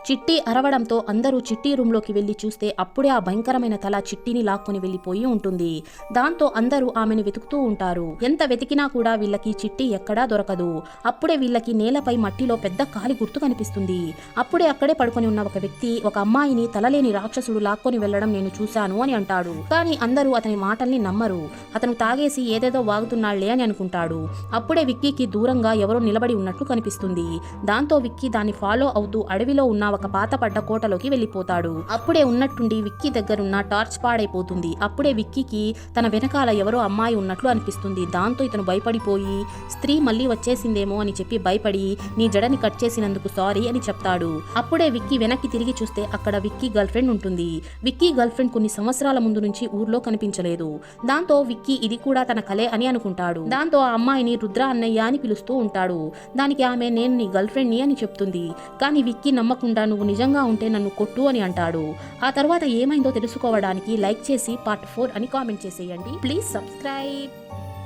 చిట్టి అరవడంతో అందరూ చిట్టి రూమ్లోకి వెళ్లి చూస్తే అప్పుడే ఆ భయంకరమైన తల చిట్టిని లాక్కొని వెళ్లిపోయి ఉంటుంది. దాంతో అందరూ ఆమెను వెతుకుతూ ఉంటారు. ఎంత వెతికినా కూడా వీళ్ళకి చిట్టి ఎక్కడా దొరకదు. అప్పుడే వీళ్ళకి నేలపై మట్టిలో పెద్ద కాలి గుర్తు కనిపిస్తుంది. అప్పుడే అక్కడే పడుకొని ఉన్న ఒక వ్యక్తి ఒక అమ్మాయిని తలలేని రాక్షసుడు లాక్కొని వెళ్లడం నేను చూశాను అని అంటాడు. కానీ అందరూ అతని మాటల్ని నమ్మరు. అతను తాగేసి ఏదేదో వాగుతున్నాళ్లే అని అనుకుంటాడు. అప్పుడే విక్కీకి దూరంగా ఎవరో నిలబడి ఉన్నట్లు కనిపిస్తుంది. దాంతో విక్కీ దాన్ని ఫాలో అవుతూ అడవిలో ఉన్న ఒక పాతపడ్డ కోటలోకి వెళ్లిపోతాడు. అప్పుడే ఉన్నట్టుండి విక్కీ దగ్గరున్న టార్చ్ పాడైపోతుంది. అప్పుడే విక్కీకి తన వెనకాల ఎవరో అమ్మాయి ఉన్నట్లు అనిపిస్తుంది. దాంతో ఇతను భయపడిపోయి స్త్రీ మళ్ళీ వచ్చేసిందేమో అని చెప్పి భయపడి నీ జడని కట్ చేసినందుకు సారీ అని చెప్తాడు. అప్పుడే విక్కీ వెనక్కి తిరిగి చూస్తే అక్కడ విక్కీ గర్ల్ ఫ్రెండ్ ఉంటుంది. విక్కీ గర్ల్ ఫ్రెండ్ కొన్ని సంవత్సరాల ముందు నుంచి ఊర్లో కనిపించలేదు. దాంతో విక్కీ ఇది కూడా తన కలే అని అనుకుంటాడు. దాంతో ఆ అమ్మాయిని రుద్ర అన్నయ్య అని పిలుస్తూ ఉంటాడు. దానికి ఆమె నేను నీ గర్ల్ ఫ్రెండ్ ని అని చెప్తుంది. కానీ విక్కీ నమ్మకుండా నువ్వు నిజంగా ఉంటే నన్ను కొట్టు అని అంటాడు. ఆ తర్వాత ఏమైందో తెలుసుకోవడానికి లైక్ చేసి పార్ట్ 4 అని కామెంట్ చేసేయండి. Please subscribe.